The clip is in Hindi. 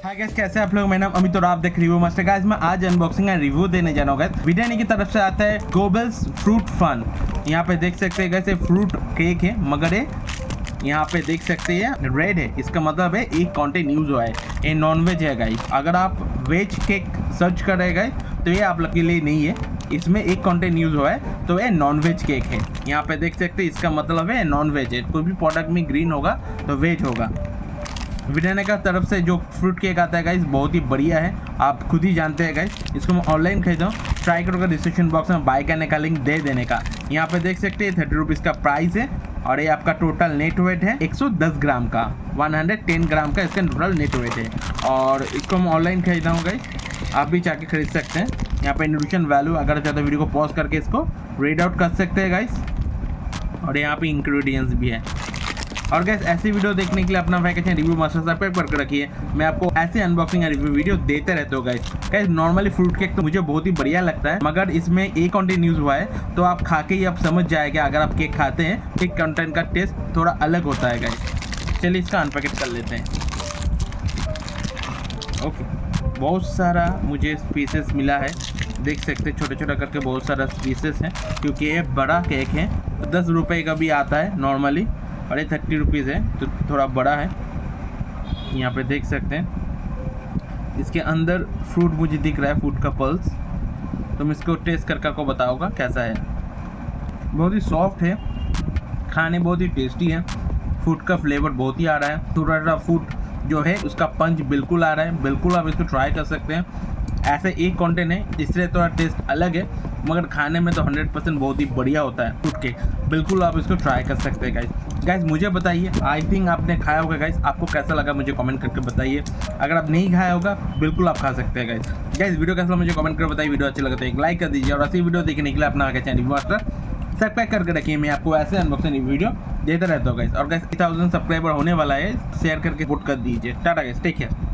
हाय गाइस, कैसे हैं आप लोग। मेरा नाम अमित और आप देख रिव्यू मास्टर। गाइस मैं आज अनबॉक्सिंग एंड रिव्यू देने जा रहा हूँ। गाइस विटानी की तरफ से आता है गोबल्स फ्रूट फन। यहाँ पे देख सकते हैं गाइस ये फ्रूट केक है, मगर ये यहाँ पे देख सकते हैं रेड है। इसका मतलब है एक कंटेंट यूज हुआ है, ये नॉन वेज है गाइस। अगर आप वेज केक सर्च कर रहे गाइस तो ये आप लोग के लिए नहीं है, इसमें एक कंटेंट यूज हुआ है तो ये नॉन वेज केक है। यहाँ पे देख सकते हैं इसका मतलब है नॉन वेज है। कोई भी प्रोडक्ट में ग्रीन होगा तो वेज होगा। विटानी का तरफ से जो फ्रूट केक आता है गाइस बहुत ही बढ़िया है, आप खुद ही जानते हैं गाइस। इसको मैं ऑनलाइन खरीदा हूँ, ट्राई करोगे डिस्क्रिप्शन बॉक्स में बाय करने का लिंक दे देने का। यहाँ पे देख सकते हैं 30 रुपीज़ का प्राइस है और ये आपका टोटल नेट वेट है 110 ग्राम का, 110 ग्राम का इसका टोटल नेट वेट है। और इसको मैं ऑनलाइन खरीदा हूँ गाइस, आप भी जाके खरीद सकते हैं। यहाँ पे न्यूट्रिशन वैल्यू अगर चाहते वीडियो को पॉज करके इसको रीड आउट कर सकते हैं गाइस। और यहाँ पे इंग्रेडिएंट्स भी है। और गैस ऐसी वीडियो देखने के लिए अपना वैकेशन रिव्यू मास्टर सब्सक्राइब करके रखिए। मैं आपको ऐसे अनबॉक्सिंग और रिव्यू वीडियो देते रहते हो गाइस। नॉर्मली फ्रूट केक तो मुझे बहुत ही बढ़िया लगता है, मगर इसमें एक कंटेंट यूज हुआ है तो आप खा के ही आप समझ जाएंगे। अगर आप केक खाते हैं केक कंटेंट का टेस्ट थोड़ा अलग होता है गाइस। चलिए इसका अनपैकेट कर लेते हैं। ओके, बहुत सारा मुझे पीसेस मिला है, देख सकते हैं छोटे छोटा करके बहुत सारा पीसेस हैं, क्योंकि ये बड़ा केक है। 10 रुपये का भी आता है नॉर्मली और ये 30 रुपीज़ है तो थोड़ा बड़ा है। यहाँ पे देख सकते हैं इसके अंदर फ्रूट मुझे दिख रहा है, फ्रूट का पल्स। तो मैं इसको टेस्ट करके आपको बताऊंगा कैसा है। बहुत ही सॉफ्ट है, खाने बहुत ही टेस्टी है, फ्रूट का फ्लेवर बहुत ही आ रहा है। थोड़ा सा फ्रूट जो है उसका पंच बिल्कुल आ रहा है, बिल्कुल आप इसको ट्राई कर सकते हैं। ऐसे एक कंटेंट है इसलिए थोड़ा टेस्ट अलग है, मगर खाने में तो 100% बहुत ही बढ़िया होता है फ्रूट केक। बिल्कुल आप इसको ट्राई कर सकते हैं गाइस। मुझे बताइए, आई थिंक आपने खाया होगा गाइस, आपको कैसा लगा मुझे कमेंट करके बताइए। अगर आप नहीं खाया होगा बिल्कुल आप खा सकते हैं गाइस। वीडियो कैसा मुझे कमेंट करके बताइए। वीडियो अच्छी लगे तो एक लाइक कर दीजिए और ऐसी वीडियो देखने के लिए अपना चैनल रिव्यू मास्टर सब्सक्राइब करके रखिए। मैं आपको ऐसे अनबॉक्सिंग वीडियो देता रहता हूँ गाइस। और गाइस 1000 सब्सक्राइबर होने वाला है, शेयर करके सपोर्ट कर दीजिए। Tata guys, take care.